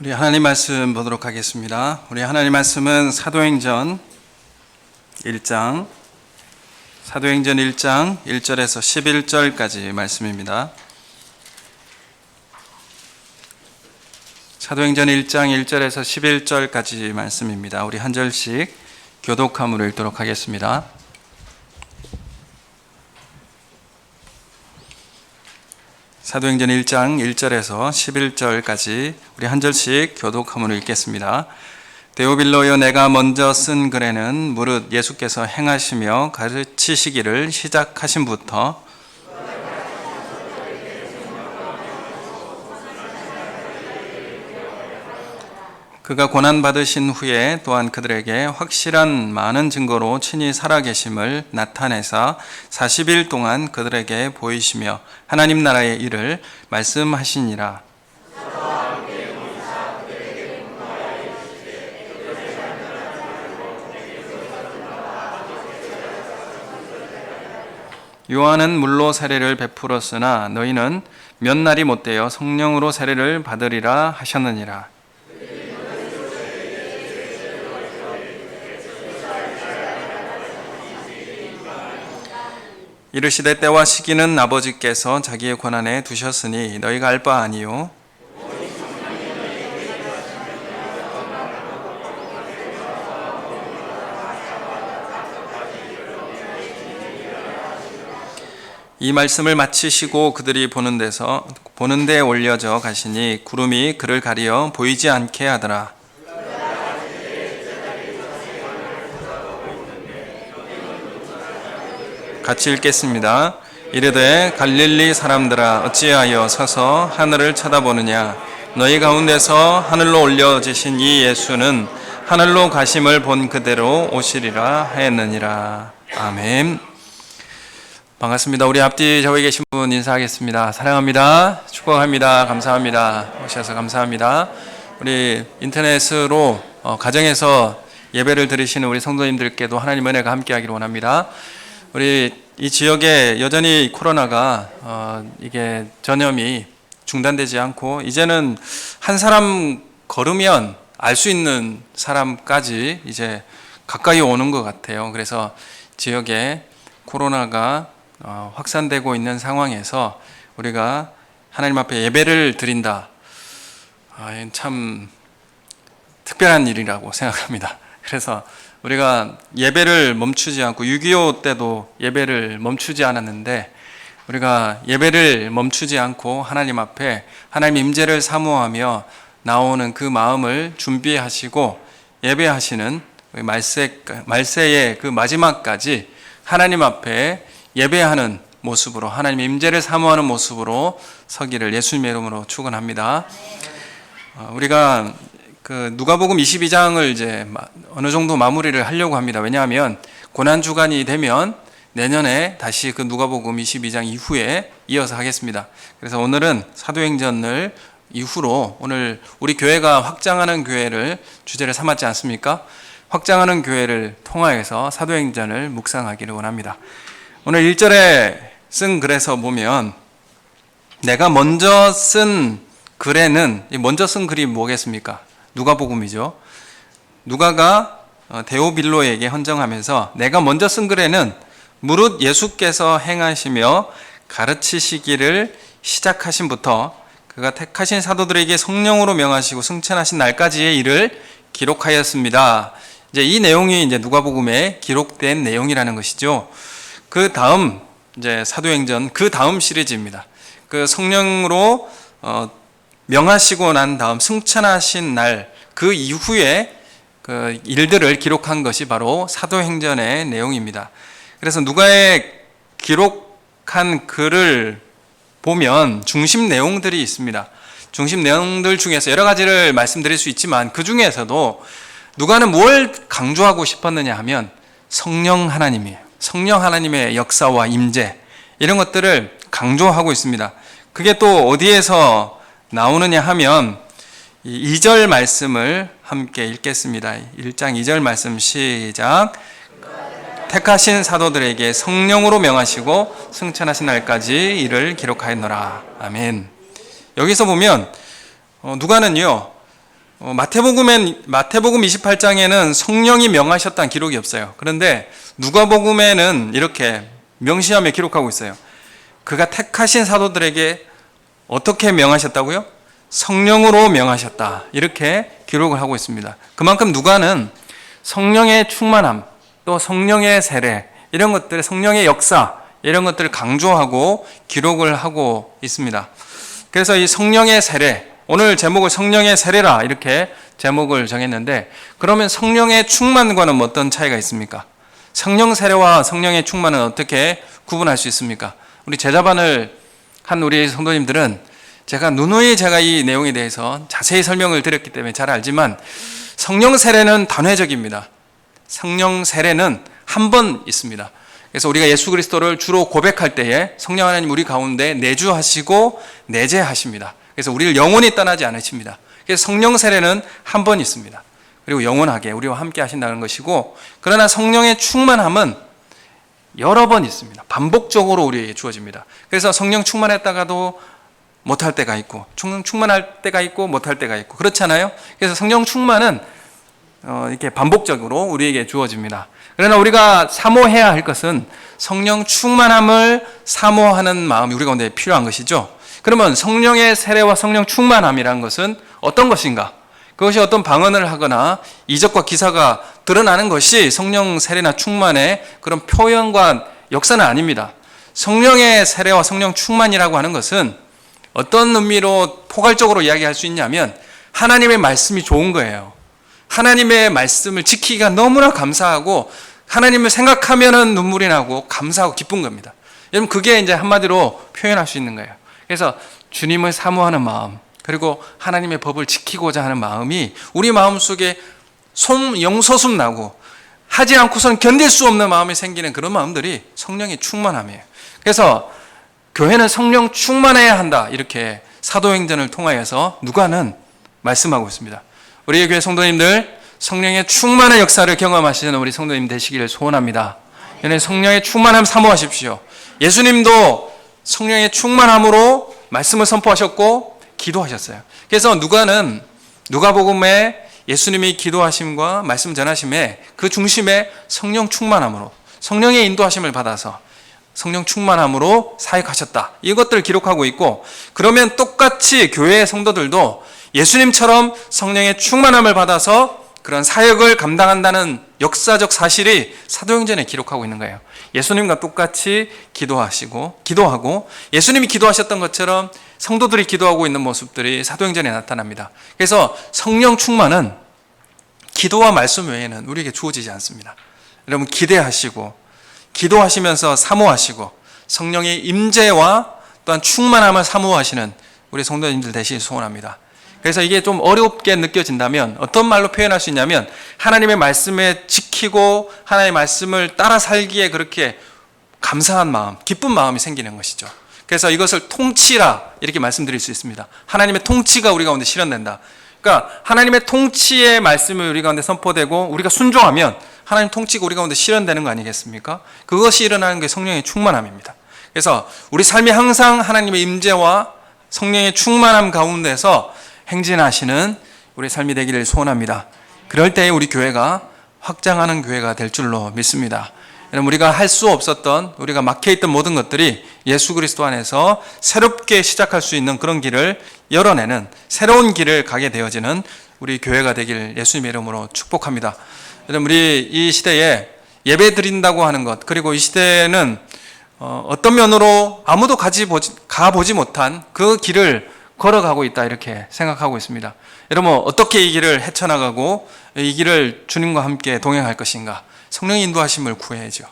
우리 하나님 말씀 보도록 하겠습니다. 우리 하나님 말씀은 사도행전 1장 1절에서 11절까지 말씀입니다. 사도행전 1장 1절에서 11절까지 말씀입니다. 우리 한 절씩 교독함으로 읽도록 하겠습니다. 사도행전 1장 1절에서 11절까지 우리 한 절씩 교독함으로 읽겠습니다. 데오빌로여, 내가 먼저 쓴 글에는 무릇 예수께서 행하시며 가르치시기를 시작하신부터 그가 고난받으신 후에 또한 그들에게 확실한 많은 증거로 친히 살아계심을 나타내사 40일 동안 그들에게 보이시며 하나님 나라의 일을 말씀하시니라. 요한은 물로 세례를 베풀었으나 너희는 몇 날이 못되어 성령으로 세례를 받으리라 하셨느니라. 이르시되 때와 시기는 아버지께서 자기의 권한에 두셨으니 너희가 알 바 아니요. 이 말씀을 마치시고 그들이 보는 데 올려져 가시니 구름이 그를 가리어 보이지 않게 하더라. 같이 읽겠습니다. 이르되 갈릴리 사람들아, 어찌하여 서서 하늘을 쳐다보느냐? 너희 가운데서 하늘로 올려지신 이 예수는 하늘로 가심을 본 그대로 오시리라 하였느니라. 아멘. 반갑습니다. 우리 앞뒤 저기 계신 분 인사하겠습니다. 사랑합니다. 축복합니다. 감사합니다. 오셔서 감사합니다. 우리 인터넷으로 가정에서 예배를 드리시는 우리 성도님들께도 하나님 은혜가 함께하기를 원합니다. 우리 이 지역에 여전히 코로나가 이게 전염이 중단되지 않고 이제는 한 사람 걸으면 알 수 있는 사람까지 이제 가까이 오는 것 같아요. 그래서 지역에 코로나가 확산되고 있는 상황에서 우리가 하나님 앞에 예배를 드린다. 참 특별한 일이라고 생각합니다. 그래서 우리가 예배를 멈추지 않고 6.25 때도 예배를 멈추지 않았는데 우리가 예배를 멈추지 않고 하나님 앞에 하나님 임재를 사모하며 나오는 그 마음을 준비하시고 예배하시는 말세의 그 마지막까지 하나님 앞에 예배하는 모습으로 하나님 임재를 사모하는 모습으로 서기를 예수님의 이름으로 축원합니다. 우리가 그 누가복음 22장을 이제 어느 정도 마무리를 하려고 합니다. 왜냐하면 고난 주간이 되면 내년에 다시 그 누가복음 22장 이후에 이어서 하겠습니다. 그래서 오늘은 사도행전을 이후로 오늘 우리 교회가 확장하는 교회를 주제를 삼았지 않습니까? 확장하는 교회를 통하여서 사도행전을 묵상하기를 원합니다. 오늘 1절에 쓴 글에서 보면 내가 먼저 쓴 글에는 먼저 쓴 글이 뭐겠습니까? 누가복음이죠. 누가가 데오빌로에게 헌정하면서 내가 먼저 쓴 글에는 무릇 예수께서 행하시며 가르치시기를 시작하신부터 그가 택하신 사도들에게 성령으로 명하시고 승천하신 날까지의 일을 기록하였습니다. 이제 이 내용이 이제 누가복음에 기록된 내용이라는 것이죠. 그 다음 이제 사도행전 그 다음 시리즈입니다. 그 성령으로 명하시고 난 다음 승천하신 날 그 이후에 그 일들을 기록한 것이 바로 사도행전의 내용입니다. 그래서 누가의 기록한 글을 보면 중심 내용들이 있습니다. 중심 내용들 중에서 여러 가지를 말씀드릴 수 있지만 그 중에서도 누가는 뭘 강조하고 싶었느냐 하면 성령 하나님이에요. 성령 하나님의 역사와 임재 이런 것들을 강조하고 있습니다. 그게 또 어디에서 나오느냐 하면 2절 말씀을 함께 읽겠습니다. 1장 2절 말씀 시작. 택하신 사도들에게 성령으로 명하시고 승천하신 날까지 이를 기록하였노라. 아멘. 여기서 보면 누가는요 마태복음 28장에는 성령이 명하셨다는 기록이 없어요. 그런데 누가복음에는 이렇게 명시하며 기록하고 있어요. 그가 택하신 사도들에게 어떻게 명하셨다고요? 성령으로 명하셨다. 이렇게 기록을 하고 있습니다. 그만큼 누가는 성령의 충만함, 또 성령의 세례, 이런 것들, 성령의 역사, 이런 것들을 강조하고 기록을 하고 있습니다. 그래서 이 성령의 세례, 오늘 제목을 성령의 세례라 이렇게 제목을 정했는데, 그러면 성령의 충만과는 어떤 차이가 있습니까? 성령 세례와 성령의 충만은 어떻게 구분할 수 있습니까? 우리 제자반을 한 우리 성도님들은 누누이 제가 이 내용에 대해서 자세히 설명을 드렸기 때문에 잘 알지만, 성령 세례는 단회적입니다. 성령 세례는 한 번 있습니다. 그래서 우리가 예수 그리스도를 주로 고백할 때에 성령 하나님 우리 가운데 내주하시고 내재하십니다. 그래서 우리를 영원히 떠나지 않으십니다. 그래서 성령 세례는 한 번 있습니다. 그리고 영원하게 우리와 함께 하신다는 것이고, 그러나 성령의 충만함은 여러 번 있습니다. 반복적으로 우리에게 주어집니다. 그래서 성령 충만했다가도 못할 때가 있고, 충만할 때가 있고 못할 때가 있고, 그렇잖아요. 그래서 성령 충만은 이렇게 반복적으로 우리에게 주어집니다. 그러나 우리가 사모해야 할 것은 성령 충만함을 사모하는 마음이 우리 가운데 필요한 것이죠. 그러면 성령의 세례와 성령 충만함이라는 것은 어떤 것인가? 그것이 어떤 방언을 하거나 이적과 기사가 드러나는 것이 성령 세례나 충만의 그런 표현과 역사는 아닙니다. 성령의 세례와 성령 충만이라고 하는 것은 어떤 의미로 포괄적으로 이야기할 수 있냐면, 하나님의 말씀이 좋은 거예요. 하나님의 말씀을 지키기가 너무나 감사하고, 하나님을 생각하면은 눈물이 나고 감사하고 기쁜 겁니다. 여러분, 그게 이제 한마디로 표현할 수 있는 거예요. 그래서 주님을 사모하는 마음, 그리고 하나님의 법을 지키고자 하는 마음이 우리 마음속에 영소숨 나고 하지 않고선 견딜 수 없는 마음이 생기는 그런 마음들이 성령의 충만함이에요. 그래서 교회는 성령 충만해야 한다, 이렇게 사도행전을 통하여서 누가는 말씀하고 있습니다. 우리의 교회 성도님들, 성령의 충만한 역사를 경험하시는 우리 성도님 되시기를 소원합니다. 여러분, 성령의 충만함 사모하십시오. 예수님도 성령의 충만함으로 말씀을 선포하셨고 기도하셨어요. 그래서 누가복음에 예수님이 기도하심과 말씀 전하심에 그 중심에 성령 충만함으로, 성령의 인도하심을 받아서 성령 충만함으로 사역하셨다, 이것들을 기록하고 있고, 그러면 똑같이 교회의 성도들도 예수님처럼 성령의 충만함을 받아서 그런 사역을 감당한다는 역사적 사실이 사도행전에 기록하고 있는 거예요. 예수님과 똑같이 기도하고 예수님이 기도하셨던 것처럼 성도들이 기도하고 있는 모습들이 사도행전에 나타납니다. 그래서 성령 충만은 기도와 말씀 외에는 우리에게 주어지지 않습니다. 여러분, 기대하시고 기도하시면서 사모하시고 성령의 임재와 또한 충만함을 사모하시는 우리 성도님들 되시길 소원합니다. 그래서 이게 좀 어렵게 느껴진다면 어떤 말로 표현할 수 있냐면, 하나님의 말씀에 지키고 하나님의 말씀을 따라 살기에 그렇게 감사한 마음, 기쁜 마음이 생기는 것이죠. 그래서 이것을 통치라, 이렇게 말씀드릴 수 있습니다. 하나님의 통치가 우리 가운데 실현된다. 그러니까 하나님의 통치의 말씀이 우리 가운데 선포되고 우리가 순종하면 하나님 통치가 우리 가운데 실현되는 거 아니겠습니까? 그것이 일어나는 게 성령의 충만함입니다. 그래서 우리 삶이 항상 하나님의 임재와 성령의 충만함 가운데서 행진하시는 우리 삶이 되기를 소원합니다. 그럴 때에 우리 교회가 확장하는 교회가 될 줄로 믿습니다. 여러분, 우리가 할 수 없었던, 우리가 막혀있던 모든 것들이 예수 그리스도 안에서 새롭게 시작할 수 있는 그런 길을 열어내는, 새로운 길을 가게 되어지는 우리 교회가 되길 예수님의 이름으로 축복합니다. 여러분, 우리 이 시대에 예배 드린다고 하는 것, 그리고 이 시대는 어떤 면으로 아무도 가보지 못한 그 길을 걸어가고 있다, 이렇게 생각하고 있습니다. 여러분, 어떻게 이 길을 헤쳐나가고 이 길을 주님과 함께 동행할 것인가? 성령의 인도하심을 구해야죠.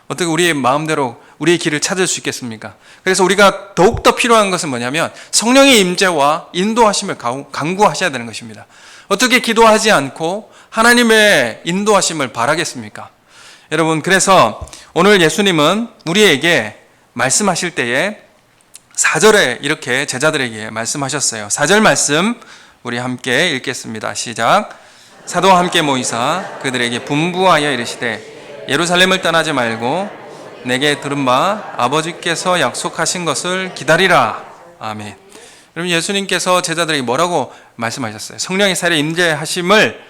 어떻게 우리의 마음대로 우리의 길을 찾을 수 있겠습니까? 그래서 우리가 더욱더 필요한 것은 뭐냐면 성령의 임재와 인도하심을 간구하셔야 되는 것입니다. 어떻게 기도하지 않고 하나님의 인도하심을 바라겠습니까? 여러분, 그래서 오늘 예수님은 우리에게 말씀하실 때에 4절에 이렇게 제자들에게 말씀하셨어요. 4절 말씀 우리 함께 읽겠습니다. 시작. 사도와 함께 모이사 그들에게 분부하여 이르시되 예루살렘을 떠나지 말고 내게 들은 바 아버지께서 약속하신 것을 기다리라. 아멘. 여러분, 예수님께서 제자들에게 뭐라고 말씀하셨어요. 성령의 세례 임재하심을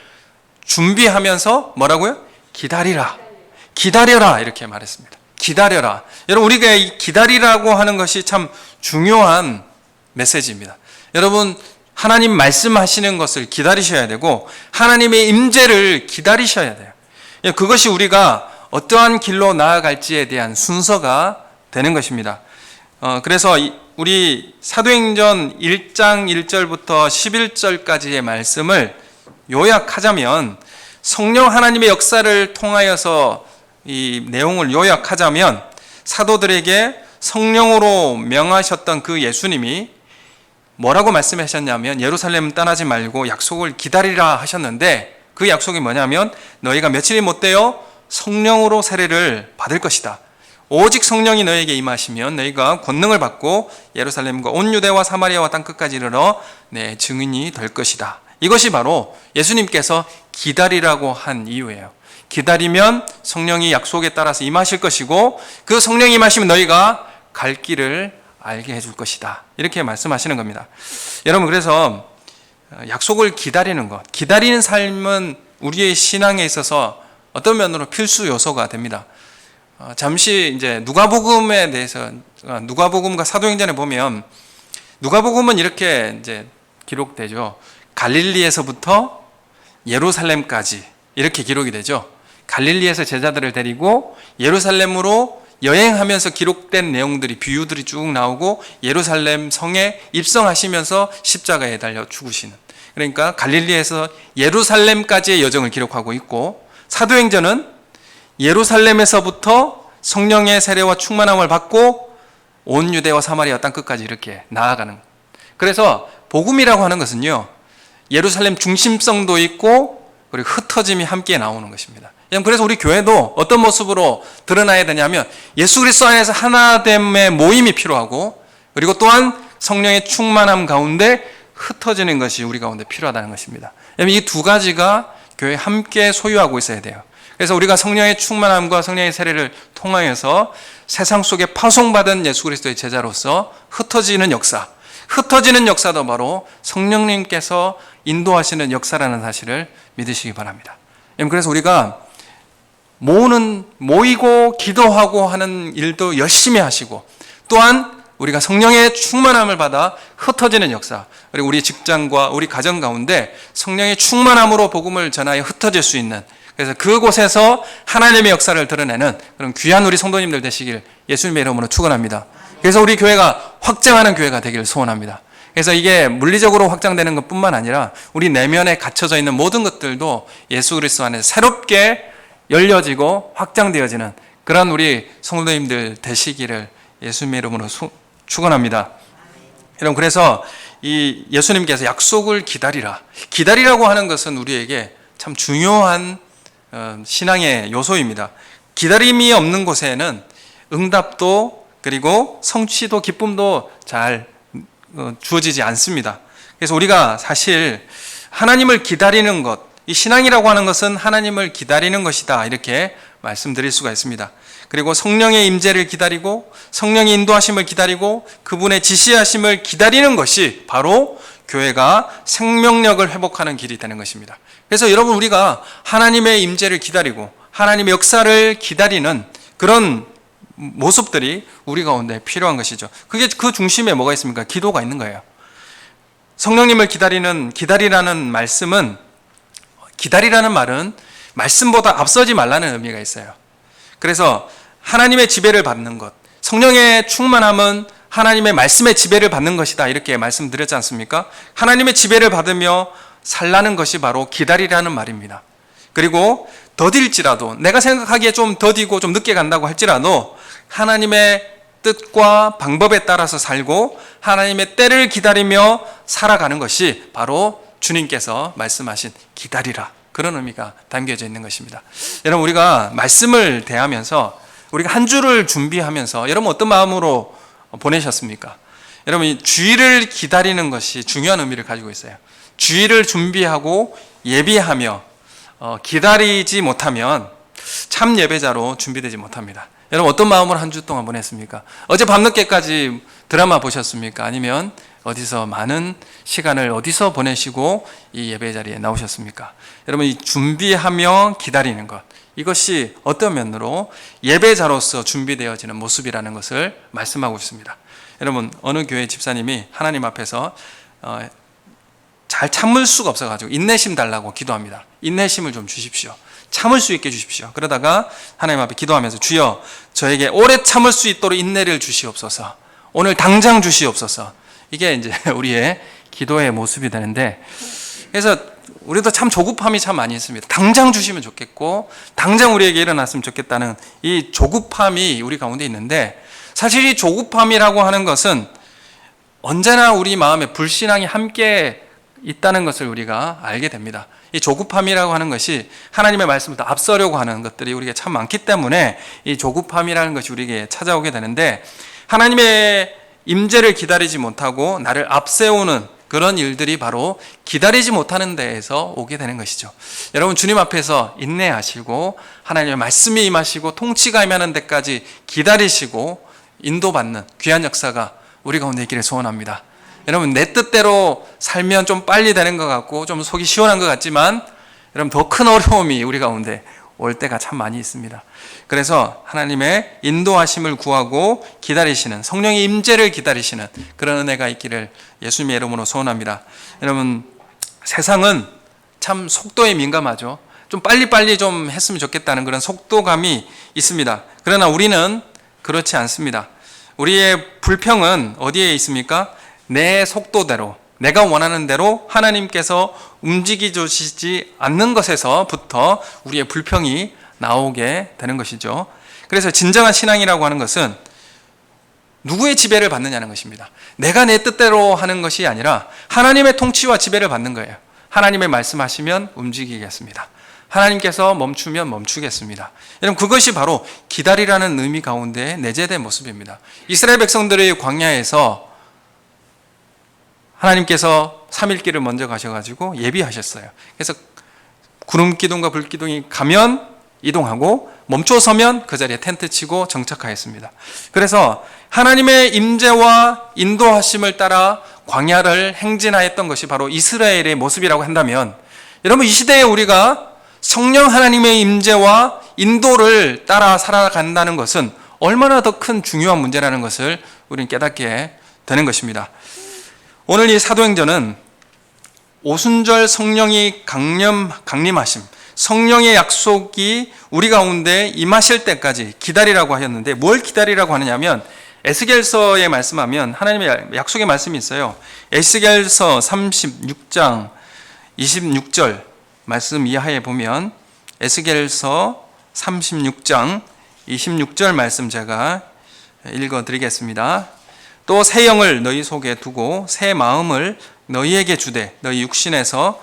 준비하면서 뭐라고요? 기다리라. 기다려라 이렇게 말했습니다. 기다려라. 여러분 우리가 이 기다리라고 하는 것이 참 중요한 메시지입니다. 여러분 하나님 말씀하시는 것을 기다리셔야 되고 하나님의 임재를 기다리셔야 돼요. 그것이 우리가 어떠한 길로 나아갈지에 대한 순서가 되는 것입니다. 그래서 우리 사도행전 1장 1절부터 11절까지의 말씀을 요약하자면 성령 하나님의 역사를 통하여서 이 내용을 요약하자면 사도들에게 성령으로 명하셨던 그 예수님이 뭐라고 말씀하셨냐면 예루살렘 떠나지 말고 약속을 기다리라 하셨는데 그 약속이 뭐냐면 너희가 며칠이 못되어 성령으로 세례를 받을 것이다. 오직 성령이 너에게 임하시면 너희가 권능을 받고 예루살렘과 온 유대와 사마리아와 땅끝까지 이르러 내 증인이 될 것이다. 이것이 바로 예수님께서 기다리라고 한 이유예요. 기다리면 성령이 약속에 따라서 임하실 것이고 그 성령이 임하시면 너희가 갈 길을 알게 해줄 것이다. 이렇게 말씀하시는 겁니다. 여러분 그래서 약속을 기다리는 것, 기다리는 삶은 우리의 신앙에 있어서 어떤 면으로 필수 요소가 됩니다. 잠시 이제 누가복음에 대해서 누가복음과 사도행전에 보면 누가복음은 이렇게 이제 기록되죠. 갈릴리에서부터 예루살렘까지 이렇게 기록이 되죠. 갈릴리에서 제자들을 데리고 예루살렘으로 여행하면서 기록된 내용들이 비유들이 쭉 나오고 예루살렘 성에 입성하시면서 십자가에 달려 죽으시는, 그러니까 갈릴리에서 예루살렘까지의 여정을 기록하고 있고 사도행전은 예루살렘에서부터 성령의 세례와 충만함을 받고 온 유대와 사마리아 땅끝까지 이렇게 나아가는. 그래서 복음이라고 하는 것은요 예루살렘 중심성도 있고 그리고 흩어짐이 함께 나오는 것입니다. 그래서 우리 교회도 어떤 모습으로 드러나야 되냐면 예수 그리스도 안에서 하나됨의 모임이 필요하고 그리고 또한 성령의 충만함 가운데 흩어지는 것이 우리 가운데 필요하다는 것입니다. 이 두 가지가 교회에 함께 소유하고 있어야 돼요. 그래서 우리가 성령의 충만함과 성령의 세례를 통하여서 세상 속에 파송받은 예수 그리스도의 제자로서 흩어지는 역사, 흩어지는 역사도 바로 성령님께서 인도하시는 역사라는 사실을 믿으시기 바랍니다. 그래서 우리가 모이고 기도하고 하는 일도 열심히 하시고 또한 우리가 성령의 충만함을 받아 흩어지는 역사, 그리고 우리 직장과 우리 가정 가운데 성령의 충만함으로 복음을 전하여 흩어질 수 있는, 그래서 그곳에서 하나님의 역사를 드러내는 그런 귀한 우리 성도님들 되시길 예수님의 이름으로 축원합니다. 그래서 우리 교회가 확장하는 교회가 되기를 소원합니다. 그래서 이게 물리적으로 확장되는 것뿐만 아니라 우리 내면에 갇혀져 있는 모든 것들도 예수 그리스도 안에서 새롭게 열려지고 확장되어지는 그런 우리 성도님들 되시기를 예수님의 이름으로 축원합니다. 여러분 그래서 이 예수님께서 약속을 기다리라고 하는 것은 우리에게 참 중요한 신앙의 요소입니다. 기다림이 없는 곳에는 응답도 그리고 성취도 기쁨도 잘 주어지지 않습니다. 그래서 우리가 사실 하나님을 기다리는 것, 이 신앙이라고 하는 것은 하나님을 기다리는 것이다 이렇게 말씀드릴 수가 있습니다. 그리고 성령의 임재를 기다리고 성령의 인도하심을 기다리고 그분의 지시하심을 기다리는 것이 바로 교회가 생명력을 회복하는 길이 되는 것입니다. 그래서 여러분 우리가 하나님의 임재를 기다리고 하나님의 역사를 기다리는 그런 모습들이 우리 가운데 필요한 것이죠. 그게 그 중심에 뭐가 있습니까? 기도가 있는 거예요. 성령님을 기다리라는 말씀은, 기다리라는 말은 말씀보다 앞서지 말라는 의미가 있어요. 그래서 하나님의 지배를 받는 것, 성령의 충만함은 하나님의 말씀의 지배를 받는 것이다 이렇게 말씀드렸지 않습니까? 하나님의 지배를 받으며 살라는 것이 바로 기다리라는 말입니다. 그리고 더딜지라도, 내가 생각하기에 좀 더디고 좀 늦게 간다고 할지라도 하나님의 뜻과 방법에 따라서 살고 하나님의 때를 기다리며 살아가는 것이 바로 주님께서 말씀하신 기다리라, 그런 의미가 담겨져 있는 것입니다. 여러분 우리가 말씀을 대하면서 우리가 한 주를 준비하면서 여러분 어떤 마음으로 보내셨습니까? 여러분 주일을 기다리는 것이 중요한 의미를 가지고 있어요. 주일을 준비하고 예비하며 기다리지 못하면 참 예배자로 준비되지 못합니다. 여러분 어떤 마음으로 한 주 동안 보냈습니까? 어제 밤늦게까지 드라마 보셨습니까? 아니면 어디서 많은 시간을 어디서 보내시고 이 예배 자리에 나오셨습니까? 여러분, 이 준비하며 기다리는 것, 이것이 어떤 면으로 예배자로서 준비되어지는 모습이라는 것을 말씀하고 있습니다. 여러분, 어느 교회 집사님이 하나님 앞에서 잘 참을 수가 없어가지고 인내심 달라고 기도합니다. 인내심을 좀 주십시오. 참을 수 있게 주십시오. 그러다가 하나님 앞에 기도하면서, 주여 저에게 오래 참을 수 있도록 인내를 주시옵소서, 오늘 당장 주시옵소서. 이게 이제 우리의 기도의 모습이 되는데, 그래서 우리도 참 조급함이 참 많이 있습니다. 당장 주시면 좋겠고 당장 우리에게 일어났으면 좋겠다는 이 조급함이 우리 가운데 있는데, 사실 이 조급함이라고 하는 것은 언제나 우리 마음에 불신앙이 함께 있다는 것을 우리가 알게 됩니다. 이 조급함이라고 하는 것이 하나님의 말씀을 더 앞서려고 하는 것들이 우리에게 참 많기 때문에 이 조급함이라는 것이 우리에게 찾아오게 되는데, 하나님의 임재를 기다리지 못하고 나를 앞세우는 그런 일들이 바로 기다리지 못하는 데에서 오게 되는 것이죠. 여러분, 주님 앞에서 인내하시고 하나님의 말씀이 임하시고 통치가 임하는 데까지 기다리시고 인도받는 귀한 역사가 우리 가운데 있기를 소원합니다. 여러분, 내 뜻대로 살면 좀 빨리 되는 것 같고 좀 속이 시원한 것 같지만, 여러분, 더 큰 어려움이 우리 가운데 올 때가 참 많이 있습니다. 그래서 하나님의 인도하심을 구하고 기다리시는, 성령의 임재를 기다리시는 그런 은혜가 있기를 예수님의 이름으로 소원합니다. 여러분, 세상은 참 속도에 민감하죠. 좀 빨리빨리 좀 했으면 좋겠다는 그런 속도감이 있습니다. 그러나 우리는 그렇지 않습니다. 우리의 불평은 어디에 있습니까? 내 속도대로, 내가 원하는 대로 하나님께서 움직이시지 않는 것에서부터 우리의 불평이 나오게 되는 것이죠. 그래서 진정한 신앙이라고 하는 것은 누구의 지배를 받느냐는 것입니다. 내가 내 뜻대로 하는 것이 아니라 하나님의 통치와 지배를 받는 거예요. 하나님의 말씀하시면 움직이겠습니다. 하나님께서 멈추면 멈추겠습니다. 여러분, 그것이 바로 기다리라는 의미 가운데 내재된 모습입니다. 이스라엘 백성들의 광야에서 하나님께서 3일길을 먼저 가셔가지고 예비하셨어요. 그래서 구름 기둥과 불 기둥이 가면 이동하고 멈춰서면 그 자리에 텐트 치고 정착하였습니다. 그래서 하나님의 임재와 인도하심을 따라 광야를 행진하였던 것이 바로 이스라엘의 모습이라고 한다면, 여러분, 이 시대에 우리가 성령 하나님의 임재와 인도를 따라 살아간다는 것은 얼마나 더 큰 중요한 문제라는 것을 우리는 깨닫게 되는 것입니다. 오늘 이 사도행전은 오순절 성령이 강림하심, 성령의 약속이 우리 가운데 임하실 때까지 기다리라고 하였는데, 뭘 기다리라고 하느냐면, 에스겔서에 말씀하면 하나님의 약속의 말씀이 있어요. 에스겔서 36장 26절 말씀 이하에 보면, 에스겔서 36장 26절 말씀 제가 읽어드리겠습니다. 또 새 영을 너희 속에 두고 새 마음을 너희에게 주되 너희 육신에서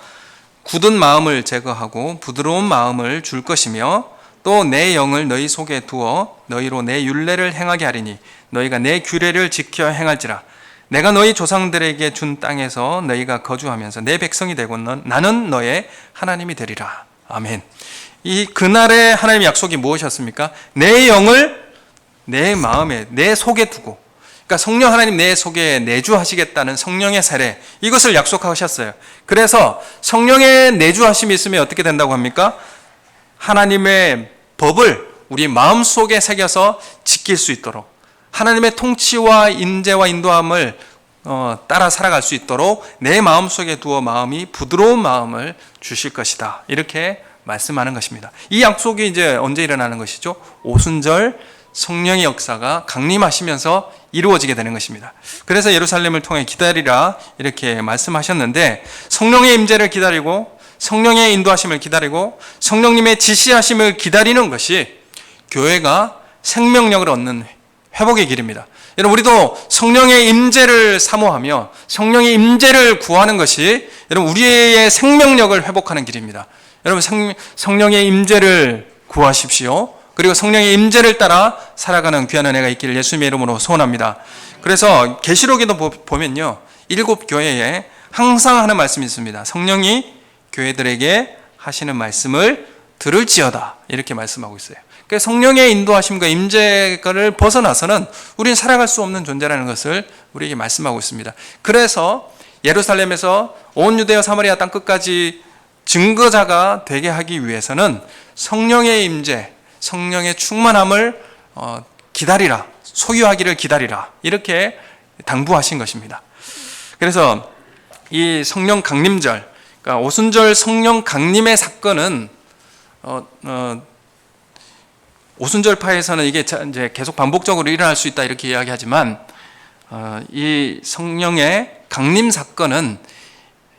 굳은 마음을 제거하고 부드러운 마음을 줄 것이며, 또 내 영을 너희 속에 두어 너희로 내 율례를 행하게 하리니 너희가 내 규례를 지켜 행할지라. 내가 너희 조상들에게 준 땅에서 너희가 거주하면서 내 백성이 되고 나는 너의 하나님이 되리라. 아멘. 이 그날의 하나님의 약속이 무엇이었습니까? 내 영을 내 마음에, 내 속에 두고, 그러니까 성령 하나님 내 속에 내주하시겠다는 성령의 세례, 이것을 약속하셨어요. 그래서 성령의 내주하심이 있으면 어떻게 된다고 합니까? 하나님의 법을 우리 마음속에 새겨서 지킬 수 있도록, 하나님의 통치와 임재와 인도함을 따라 살아갈 수 있도록 내 마음속에 두어 마음이 부드러운 마음을 주실 것이다, 이렇게 말씀하는 것입니다. 이 약속이 이제 언제 일어나는 것이죠? 오순절 성령의 역사가 강림하시면서 이루어지게 되는 것입니다. 그래서 예루살렘을 통해 기다리라 이렇게 말씀하셨는데, 성령의 임재를 기다리고 성령의 인도하심을 기다리고 성령님의 지시하심을 기다리는 것이 교회가 생명력을 얻는 회복의 길입니다. 여러분, 우리도 성령의 임재를 사모하며 성령의 임재를 구하는 것이 여러분 우리의 생명력을 회복하는 길입니다. 여러분, 성령의 임재를 구하십시오. 그리고 성령의 임재를 따라 살아가는 귀한 은혜가 있기를 예수님의 이름으로 소원합니다. 그래서 계시록에도 보면요, 7교회에 항상 하는 말씀이 있습니다. 성령이 교회들에게 하시는 말씀을 들을지어다, 이렇게 말씀하고 있어요. 그러니까 성령의 인도하심과 임재를 벗어나서는 우리는 살아갈 수 없는 존재라는 것을 우리에게 말씀하고 있습니다. 그래서 예루살렘에서 온 유대와 사마리아 땅 끝까지 증거자가 되게 하기 위해서는 성령의 임재, 성령의 충만함을 기다리라, 소유하기를 기다리라, 이렇게 당부하신 것입니다. 그래서 이 성령 강림절, 그러니까 오순절 성령 강림의 사건은 오순절파에서는 이게 이제 계속 반복적으로 일어날 수 있다 이렇게 이야기하지만 이 성령의 강림 사건은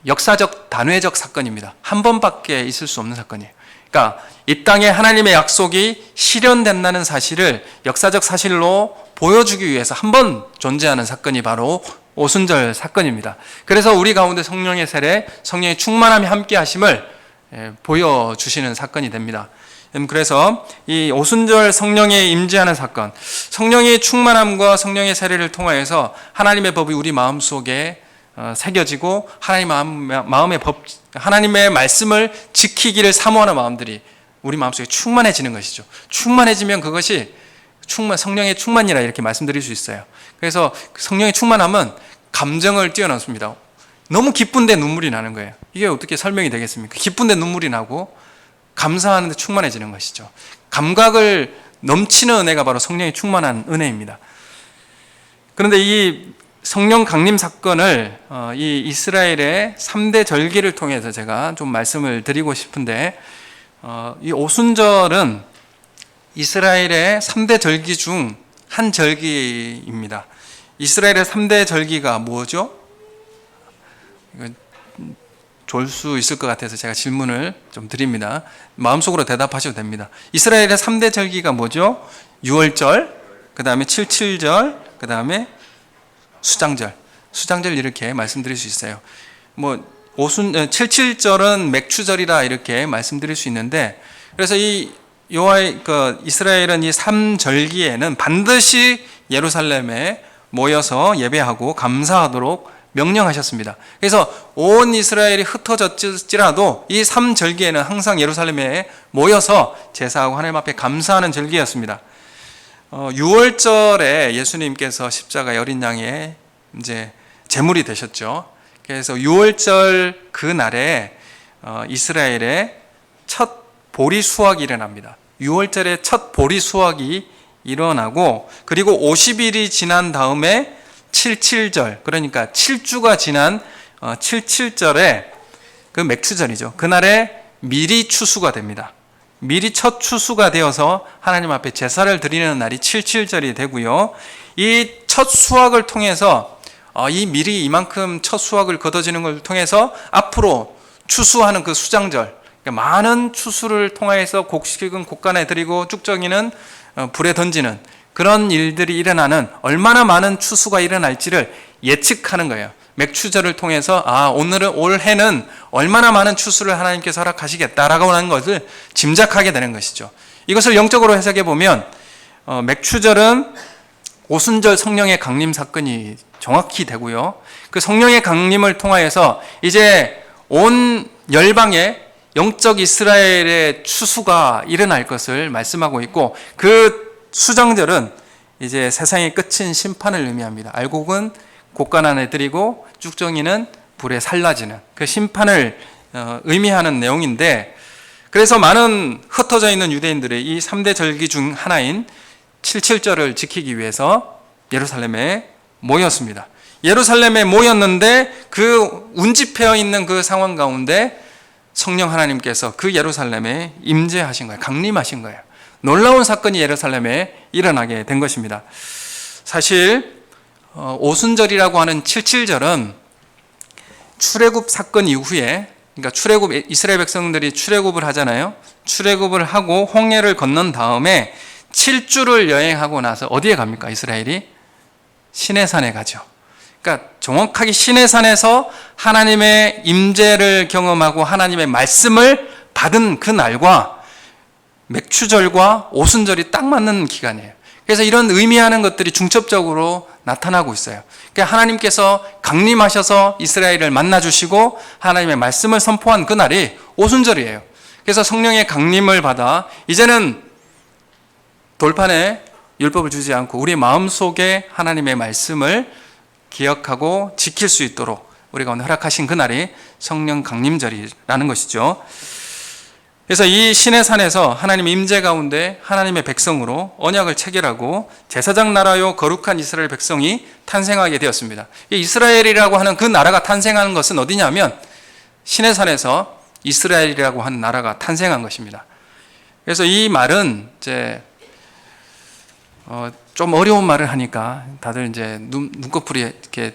역사적 단회적 사건입니다. 한 번밖에 있을 수 없는 사건이에요. 그러니까 이 땅에 하나님의 약속이 실현된다는 사실을 역사적 사실로 보여주기 위해서 한 번 존재하는 사건이 바로 오순절 사건입니다. 그래서 우리 가운데 성령의 세례, 성령의 충만함이 함께 하심을 보여주시는 사건이 됩니다. 그래서 이 오순절 성령의 임재하는 사건, 성령의 충만함과 성령의 세례를 통하여서 하나님의 법이 우리 마음속에 새겨지고 하나님의 말씀을 지키기를 사모하는 마음들이 우리 마음속에 충만해지는 것이죠. 충만해지면 그것이 성령의 충만이라 이렇게 말씀드릴 수 있어요. 그래서 성령의 충만함은 감정을 뛰어넘습니다. 너무 기쁜데 눈물이 나는 거예요. 이게 어떻게 설명이 되겠습니까? 기쁜데 눈물이 나고 감사하는데 충만해지는 것이죠. 감각을 넘치는 은혜가 바로 성령의 충만한 은혜입니다. 그런데 이 성령 강림 사건을 이 이스라엘의 3대 절기를 통해서 제가 좀 말씀을 드리고 싶은데, 이 오순절은 이스라엘의 3대 절기 중 한 절기입니다. 이스라엘의 3대 절기가 뭐죠? 좋을 수 있을 것 같아서 제가 질문을 좀 드립니다. 마음속으로 대답하셔도 됩니다. 이스라엘의 3대 절기가 뭐죠? 유월절, 그 다음에 칠칠절, 그 다음에 수장절 이렇게 말씀드릴 수 있어요. 칠칠절은 맥추절이라 이렇게 말씀드릴 수 있는데, 그래서 이스라엘은 이 3절기에는 반드시 예루살렘에 모여서 예배하고 감사하도록 명령하셨습니다. 그래서 온 이스라엘이 흩어졌지라도 이 3절기에는 항상 예루살렘에 모여서 제사하고 하나님 앞에 감사하는 절기였습니다. 6월절에 예수님께서 십자가의 어린 양의 이제 제물이 되셨죠. 그래서 6월절 그 날에 이스라엘의 첫 보리 수확이 일어납니다. 6월절에 첫 보리 수확이 일어나고, 그리고 50일이 지난 다음에 칠칠절, 그러니까 7주가 지난 77절에 그 맥추절이죠. 그날에 미리 추수가 됩니다. 미리 첫 추수가 되어서 하나님 앞에 제사를 드리는 날이 칠칠절이 되고요. 이 첫 수확을 통해서 이 미리 이만큼 첫 수확을 거둬지는 걸 통해서 앞으로 추수하는 그 수장절, 그러니까 많은 추수를 통하여서 곡식은 곡간에 드리고 쭉정이는 불에 던지는 그런 일들이 일어나는, 얼마나 많은 추수가 일어날지를 예측하는 거예요. 맥추절을 통해서 올해는 얼마나 많은 추수를 하나님께서 허락하시겠다라고 하는 것을 짐작하게 되는 것이죠. 이것을 영적으로 해석해 보면 맥추절은 오순절 성령의 강림 사건이 정확히 되고요. 그 성령의 강림을 통하여서 이제 온 열방에 영적 이스라엘의 추수가 일어날 것을 말씀하고 있고, 그 수장절은 이제 세상의 끝인 심판을 의미합니다. 알곡은 곡간 안에 드리고 쭉정이는 불에 살라지는 그 심판을 의미하는 내용인데, 그래서 많은 흩어져 있는 유대인들의 이 3대 절기 중 하나인 칠칠절을 지키기 위해서 예루살렘에 모였습니다. 예루살렘에 모였는데 그 운집해 있는 그 상황 가운데 성령 하나님께서 그 예루살렘에 임재하신 거예요. 강림하신 거예요. 놀라운 사건이 예루살렘에 일어나게 된 것입니다. 사실 오순절이라고 하는 칠칠절은 출애굽 사건 이후에, 그러니까 이스라엘 백성들이 출애굽을 하잖아요. 출애굽을 하고 홍해를 건넌 다음에 7주를 여행하고 나서 어디에 갑니까? 이스라엘이 시내산에 가죠. 그러니까 정확하게 시내산에서 하나님의 임재를 경험하고 하나님의 말씀을 받은 그 날과 맥추절과 오순절이 딱 맞는 기간이에요. 그래서 이런 의미하는 것들이 중첩적으로 나타나고 있어요. 그러니까 하나님께서 강림하셔서 이스라엘을 만나주시고 하나님의 말씀을 선포한 그 날이 오순절이에요. 그래서 성령의 강림을 받아 이제는 돌판에 율법을 주지 않고 우리 마음속에 하나님의 말씀을 기억하고 지킬 수 있도록 우리가 오늘 허락하신 그날이 성령 강림절이라는 것이죠. 그래서 이 신의 산에서 하나님의 임재 가운데 하나님의 백성으로 언약을 체결하고 제사장 나라요 거룩한 이스라엘 백성이 탄생하게 되었습니다. 이 이스라엘이라고 하는 그 나라가 탄생하는 것은 어디냐면 신의 산에서 이스라엘이라고 하는 나라가 탄생한 것입니다. 그래서 이 말은 이제 좀 어려운 말을 하니까 다들 이제 눈꺼풀이 이렇게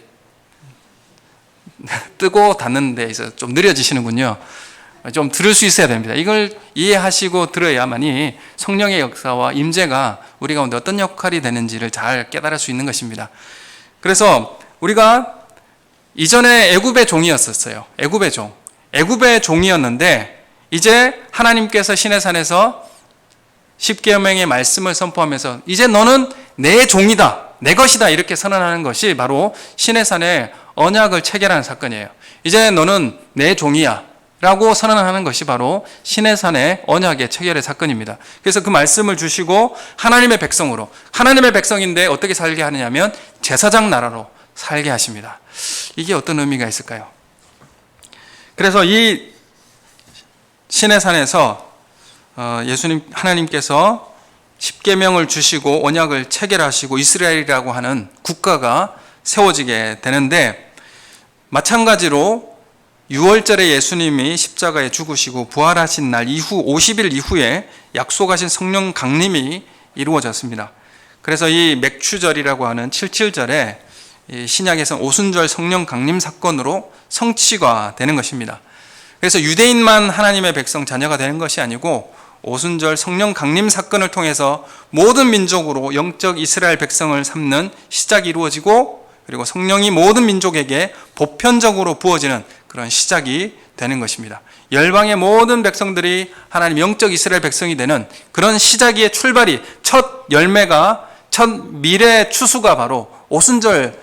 뜨고 닫는 데 있어서 좀 느려지시는군요. 좀 들을 수 있어야 됩니다. 이걸 이해하시고 들어야만이 성령의 역사와 임재가 우리 가운데 어떤 역할이 되는지를 잘 깨달을 수 있는 것입니다. 그래서 우리가 이전에 애굽의 종이었었어요. 애굽의 종이었는데 이제 하나님께서 신의 산에서 십계명의 말씀을 선포하면서 이제 너는 내 종이다, 내 것이다 이렇게 선언하는 것이 바로 신의 산에 언약을 체결하는 사건이에요. 이제 너는 내 종이야 라고 선언하는 것이 바로 신의 산의 언약의 체결의 사건입니다. 그래서 그 말씀을 주시고 하나님의 백성으로, 하나님의 백성인데 어떻게 살게 하느냐면 제사장 나라로 살게 하십니다. 이게 어떤 의미가 있을까요? 그래서 이 신의 산에서 하나님께서 십계명을 주시고 언약을 체결하시고 이스라엘이라고 하는 국가가 세워지게 되는데, 마찬가지로 6월절에 예수님이 십자가에 죽으시고 부활하신 날 이후 50일 이후에 약속하신 성령 강림이 이루어졌습니다. 그래서 이 맥추절이라고 하는 77절에 신약에서 오순절 성령 강림 사건으로 성취가 되는 것입니다. 그래서 유대인만 하나님의 백성 자녀가 되는 것이 아니고 오순절 성령 강림 사건을 통해서 모든 민족으로 영적 이스라엘 백성을 삼는 시작이 이루어지고, 그리고 성령이 모든 민족에게 보편적으로 부어지는 그런 시작이 되는 것입니다. 열방의 모든 백성들이 하나님 영적 이스라엘 백성이 되는 그런 시작의 출발이, 첫 열매가, 첫 미래 추수가 바로 오순절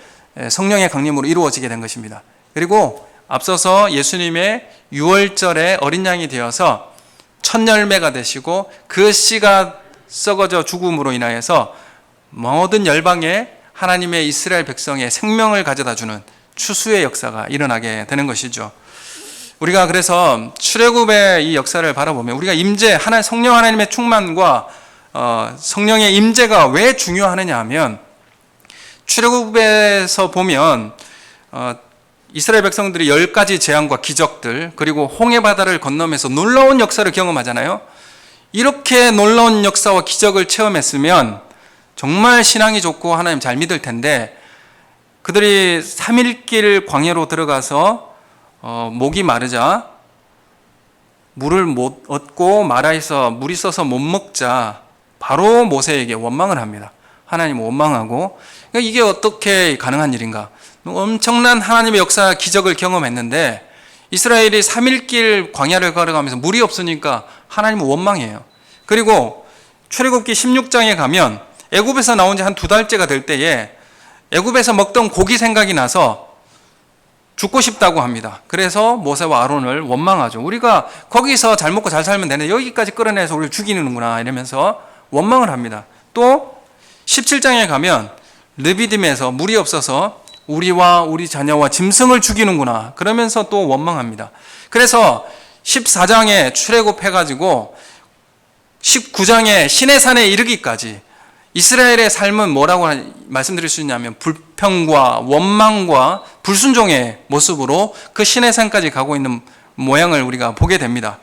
성령의 강림으로 이루어지게 된 것입니다. 그리고 앞서서 예수님의 6월절에 어린 양이 되어서 첫 열매가 되시고 그 씨가 썩어져 죽음으로 인하여서 모든 열방의 하나님의 이스라엘 백성의 생명을 가져다 주는 추수의 역사가 일어나게 되는 것이죠. 우리가 그래서 출애굽의 이 역사를 바라보면 우리가 임재, 성령 하나님의 충만과 성령의 임재가 왜 중요하느냐 하면, 출애굽에서 보면 이스라엘 백성들이 10가지 재앙과 기적들, 그리고 홍해 바다를 건너면서 놀라운 역사를 경험하잖아요. 이렇게 놀라운 역사와 기적을 체험했으면 정말 신앙이 좋고 하나님 잘 믿을 텐데, 그들이 3일길 광야로 들어가서 목이 마르자 물을 못 얻고 마라에서 물이 써서 못 먹자 바로 모세에게 원망을 합니다. 하나님 원망하고, 이게 어떻게 가능한 일인가? 엄청난 하나님의 역사 기적을 경험했는데 이스라엘이 3일길 광야를 걸어가면서 물이 없으니까 하나님은 원망해요. 그리고 출애굽기 16장에 가면 애굽에서 나온 지 한 2달째가 될 때에 애굽에서 먹던 고기 생각이 나서 죽고 싶다고 합니다. 그래서 모세와 아론을 원망하죠. 우리가 거기서 잘 먹고 잘 살면 되는데 여기까지 끌어내서 우리를 죽이는구나 이러면서 원망을 합니다. 또 17장에 가면 르비딤에서 물이 없어서 우리와 우리 자녀와 짐승을 죽이는구나 그러면서 또 원망합니다. 그래서 14장에 출애굽해가지고 19장에 신의 산에 이르기까지 이스라엘의 삶은 뭐라고 말씀드릴 수 있냐면 불평과 원망과 불순종의 모습으로 그 신의 산까지 가고 있는 모양을 우리가 보게 됩니다.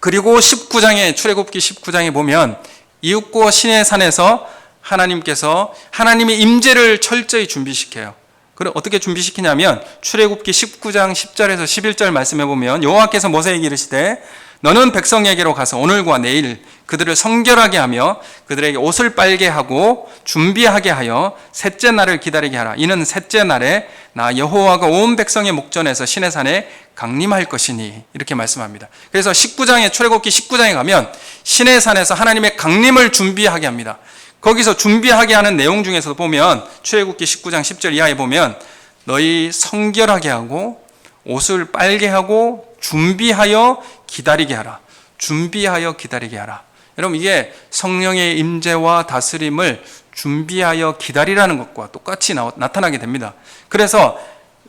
그리고 19장에 출애굽기 19장에 보면 이웃고 신의 산에서 하나님께서 하나님의 임재를 철저히 준비시켜요. 그럼 어떻게 준비시키냐면 출애굽기 19장 10절에서 11절 말씀해 보면 여호와께서 모세에게 이르시되 너는 백성에게로 가서 오늘과 내일 그들을 성결하게 하며 그들에게 옷을 빨게 하고 준비하게 하여 셋째 날을 기다리게 하라. 이는 셋째 날에 나 여호와가 온 백성의 목전에서 신의 산에 강림할 것이니 이렇게 말씀합니다. 그래서 19장에 출애굽기 19장에 가면 신의 산에서 하나님의 강림을 준비하게 합니다. 거기서 준비하게 하는 내용 중에서 보면 출애굽기 19장 10절 이하에 보면 너희 성결하게 하고 옷을 빨게 하고 준비하여 기다리게 하라. 준비하여 기다리게 하라. 여러분, 이게 성령의 임재와 다스림을 준비하여 기다리라는 것과 똑같이 나타나게 됩니다. 그래서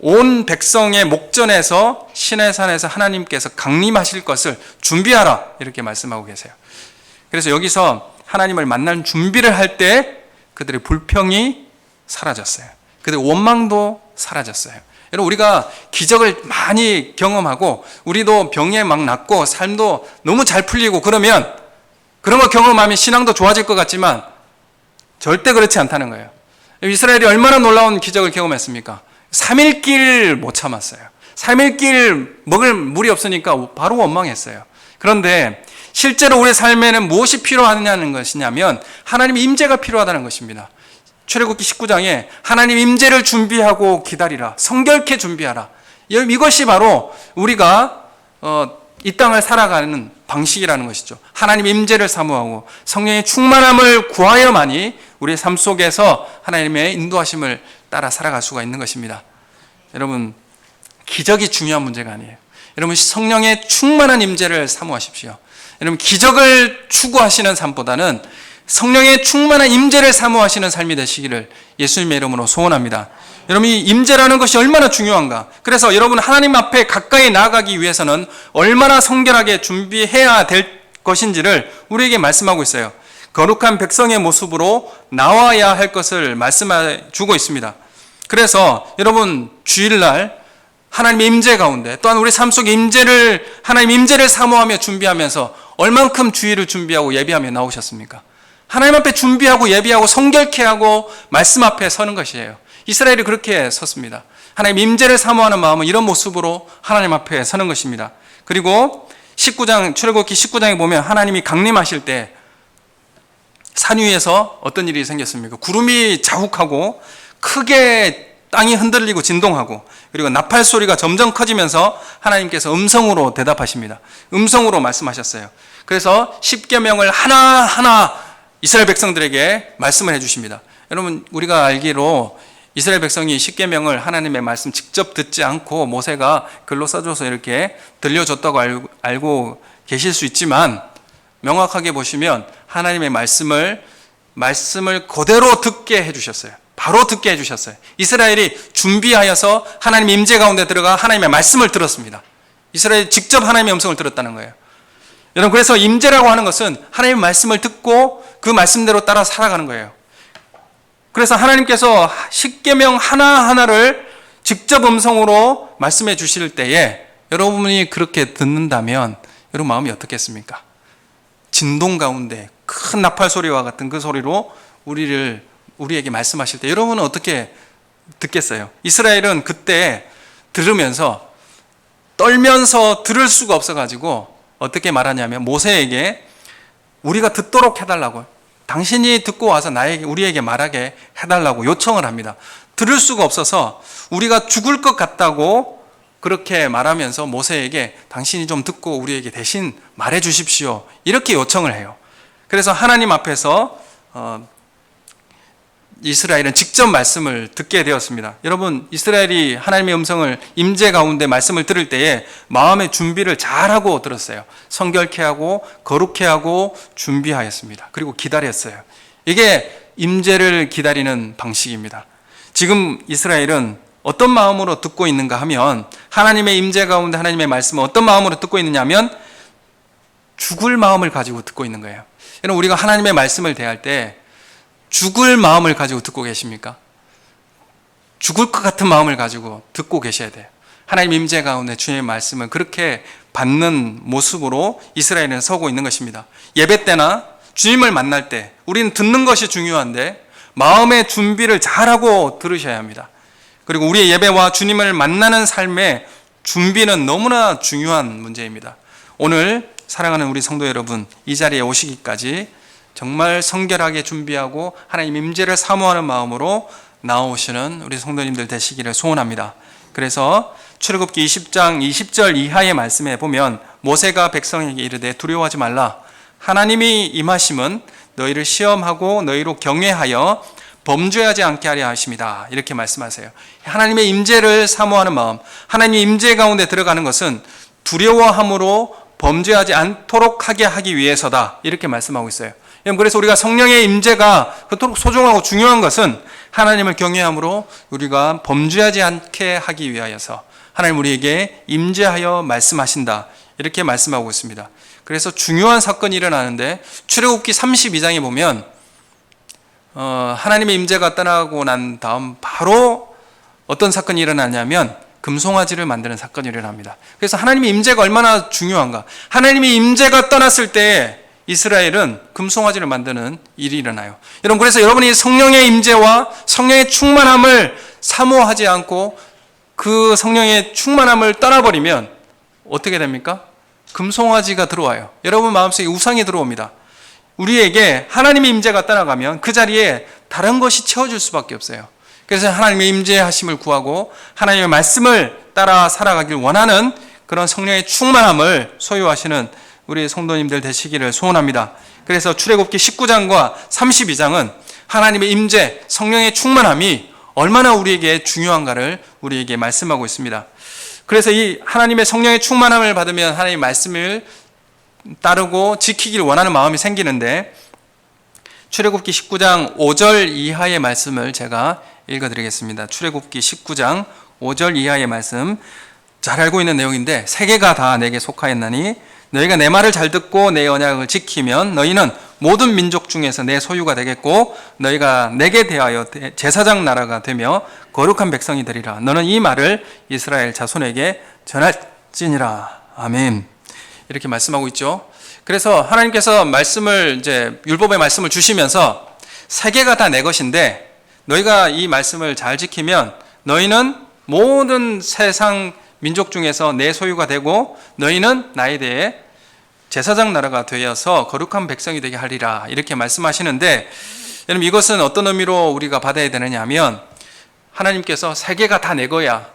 온 백성의 목전에서 시내산에서 하나님께서 강림하실 것을 준비하라, 이렇게 말씀하고 계세요. 그래서 여기서 하나님을 만날 준비를 할 때 그들의 불평이 사라졌어요. 그들의 원망도 사라졌어요. 여러분, 우리가 기적을 많이 경험하고 우리도 병에 막 낫고 삶도 너무 잘 풀리고 그러면, 그런 거 경험하면 신앙도 좋아질 것 같지만 절대 그렇지 않다는 거예요. 이스라엘이 얼마나 놀라운 기적을 경험했습니까? 3일 길 못 참았어요. 3일 길 먹을 물이 없으니까 바로 원망했어요. 그런데 실제로 우리 삶에는 무엇이 필요하냐는 것이냐면 하나님의 임재가 필요하다는 것입니다. 출애굽기 19장에 하나님 임재를 준비하고 기다리라, 성결케 준비하라. 이것이 바로 우리가 이 땅을 살아가는 방식이라는 것이죠. 하나님 임재를 사모하고 성령의 충만함을 구하여만이 우리의 삶 속에서 하나님의 인도하심을 따라 살아갈 수가 있는 것입니다. 여러분, 기적이 중요한 문제가 아니에요. 여러분, 성령의 충만한 임재를 사모하십시오. 여러분, 기적을 추구하시는 삶보다는 성령의 충만한 임재를 사모하시는 삶이 되시기를 예수님의 이름으로 소원합니다. 여러분, 이 임재라는 것이 얼마나 중요한가. 그래서 여러분, 하나님 앞에 가까이 나아가기 위해서는 얼마나 성결하게 준비해야 될 것인지를 우리에게 말씀하고 있어요. 거룩한 백성의 모습으로 나와야 할 것을 말씀해 주고 있습니다. 그래서 여러분, 주일날 하나님의 임재 가운데, 또한 우리 삶 속에 하나님 임재를 사모하며 준비하면서 얼만큼 주일을 준비하고 예배하며 나오셨습니까? 하나님 앞에 준비하고 예배하고 성결케 하고 말씀 앞에 서는 것이에요. 이스라엘이 그렇게 섰습니다. 하나님 임재를 사모하는 마음은 이런 모습으로 하나님 앞에 서는 것입니다. 그리고 출애굽기 19장에 보면 하나님이 강림하실 때 산 위에서 어떤 일이 생겼습니까? 구름이 자욱하고 크게 땅이 흔들리고 진동하고, 그리고 나팔 소리가 점점 커지면서 하나님께서 음성으로 대답하십니다. 음성으로 말씀하셨어요. 그래서 십계명을 하나하나 이스라엘 백성들에게 말씀을 해주십니다. 여러분, 우리가 알기로 이스라엘 백성이 십계명을 하나님의 말씀 직접 듣지 않고 모세가 글로 써줘서 이렇게 들려줬다고 알고 계실 수 있지만, 명확하게 보시면 하나님의 말씀을 그대로 듣게 해주셨어요. 바로 듣게 해주셨어요. 이스라엘이 준비하여서 하나님 임재 가운데 들어가 하나님의 말씀을 들었습니다. 이스라엘이 직접 하나님의 음성을 들었다는 거예요. 여러분, 그래서 임재라고 하는 것은 하나님의 말씀을 듣고 그 말씀대로 따라 살아가는 거예요. 그래서 하나님께서 십계명 하나하나를 직접 음성으로 말씀해 주실 때에 여러분이 그렇게 듣는다면 여러분 마음이 어떻겠습니까? 진동 가운데 큰 나팔 소리와 같은 그 소리로 우리에게 말씀하실 때 여러분은 어떻게 듣겠어요? 이스라엘은 그때 들으면서 떨면서 들을 수가 없어가지고 어떻게 말하냐면 모세에게 우리가 듣도록 해달라고, 당신이 듣고 와서 우리에게 말하게 해달라고 요청을 합니다. 들을 수가 없어서 우리가 죽을 것 같다고 그렇게 말하면서 모세에게 당신이 좀 듣고 우리에게 대신 말해 주십시오, 이렇게 요청을 해요. 그래서 하나님 앞에서 이스라엘은 직접 말씀을 듣게 되었습니다. 여러분, 이스라엘이 하나님의 음성을 임재 가운데 말씀을 들을 때에 마음의 준비를 잘하고 들었어요. 성결케 하고 거룩케 하고 준비하였습니다. 그리고 기다렸어요. 이게 임재를 기다리는 방식입니다. 지금 이스라엘은 어떤 마음으로 듣고 있는가 하면, 하나님의 임재 가운데 하나님의 말씀을 어떤 마음으로 듣고 있느냐 하면 죽을 마음을 가지고 듣고 있는 거예요. 여러분, 우리가 하나님의 말씀을 대할 때 죽을 마음을 가지고 듣고 계십니까? 죽을 것 같은 마음을 가지고 듣고 계셔야 돼요. 하나님 임재 가운데 주님의 말씀을 그렇게 받는 모습으로 이스라엘은 서고 있는 것입니다. 예배 때나 주님을 만날 때 우리는 듣는 것이 중요한데 마음의 준비를 잘하고 들으셔야 합니다. 그리고 우리의 예배와 주님을 만나는 삶의 준비는 너무나 중요한 문제입니다. 오늘 사랑하는 우리 성도 여러분, 이 자리에 오시기까지 정말 성결하게 준비하고 하나님 임재를 사모하는 마음으로 나오시는 우리 성도님들 되시기를 소원합니다. 그래서 출애굽기 20장 20절 이하의 말씀에 보면 모세가 백성에게 이르되 두려워하지 말라, 하나님이 임하심은 너희를 시험하고 너희로 경외하여 범죄하지 않게 하려 하심이다, 이렇게 말씀하세요. 하나님의 임재를 사모하는 마음, 하나님의 임재 가운데 들어가는 것은 두려워함으로 범죄하지 않도록 하게 하기 위해서다. 이렇게 말씀하고 있어요. 그래서 우리가 성령의 임재가 그토록 소중하고 중요한 것은 하나님을 경외함으로 우리가 범죄하지 않게 하기 위하여서 하나님 우리에게 임재하여 말씀하신다. 이렇게 말씀하고 있습니다. 그래서 중요한 사건이 일어나는데 출애굽기 32장에 보면 하나님의 임재가 떠나고 난 다음 바로 어떤 사건이 일어나냐면 금송아지를 만드는 사건이 일어납니다. 그래서 하나님의 임재가 얼마나 중요한가. 하나님의 임재가 떠났을 때 이스라엘은 금송아지를 만드는 일이 일어나요. 여러분, 그래서 여러분이 성령의 임재와 성령의 충만함을 사모하지 않고 그 성령의 충만함을 떠나버리면 어떻게 됩니까? 금송아지가 들어와요. 여러분 마음속에 우상이 들어옵니다. 우리에게 하나님의 임재가 떠나가면 그 자리에 다른 것이 채워줄 수밖에 없어요. 그래서 하나님의 임재하심을 구하고 하나님의 말씀을 따라 살아가길 원하는 그런 성령의 충만함을 소유하시는 우리 성도님들 되시기를 소원합니다. 그래서 출애굽기 19장과 32장은 하나님의 임재, 성령의 충만함이 얼마나 우리에게 중요한가를 우리에게 말씀하고 있습니다. 그래서 이 하나님의 성령의 충만함을 받으면 하나님의 말씀을 따르고 지키기를 원하는 마음이 생기는데 출애굽기 19장 5절 이하의 말씀을 제가 읽어드리겠습니다. 출애굽기 19장 5절 이하의 말씀, 잘 알고 있는 내용인데 세계가 다 내게 속하였나니 너희가 내 말을 잘 듣고 내 언약을 지키면 너희는 모든 민족 중에서 내 소유가 되겠고 너희가 내게 대하여 제사장 나라가 되며 거룩한 백성이 되리라. 너는 이 말을 이스라엘 자손에게 전할지니라. 아멘. 이렇게 말씀하고 있죠. 그래서 하나님께서 율법의 말씀을 주시면서 세계가 다 내 것인데 너희가 이 말씀을 잘 지키면 너희는 모든 세상 민족 중에서 내 소유가 되고 너희는 나에 대해 제사장 나라가 되어서 거룩한 백성이 되게 하리라. 이렇게 말씀하시는데 여러분 이것은 어떤 의미로 우리가 받아야 되느냐 하면 하나님께서 세계가 다 내 거야.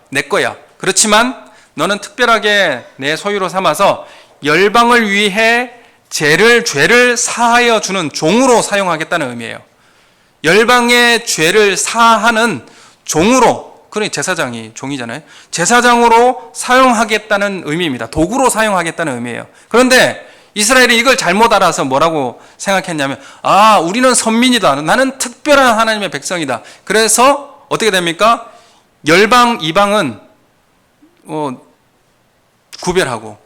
그렇지만 너는 특별하게 내 소유로 삼아서 열방을 위해 죄를 사하여 주는 종으로 사용하겠다는 의미예요. 열방의 죄를 사하는 종으로, 그러니 제사장이 종이잖아요. 제사장으로 사용하겠다는 의미입니다. 도구로 사용하겠다는 의미예요. 그런데 이스라엘이 이걸 잘못 알아서 뭐라고 생각했냐면 우리는 선민이다. 나는 특별한 하나님의 백성이다. 그래서 어떻게 됩니까? 열방, 이방은 구별하고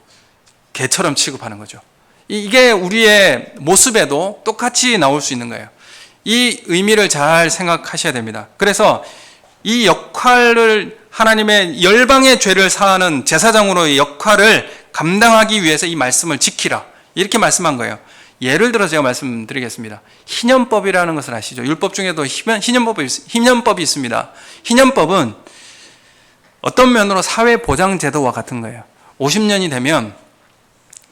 개처럼 취급하는 거죠. 이게 우리의 모습에도 똑같이 나올 수 있는 거예요. 이 의미를 잘 생각하셔야 됩니다. 그래서 이 역할을 하나님의 열방의 죄를 사하는 제사장으로의 역할을 감당하기 위해서 이 말씀을 지키라. 이렇게 말씀한 거예요. 예를 들어 제가 말씀드리겠습니다. 희년법이라는 것을 아시죠? 율법 중에도 희년법이 있습니다. 희년법은 어떤 면으로 사회보장제도와 같은 거예요. 50년이 되면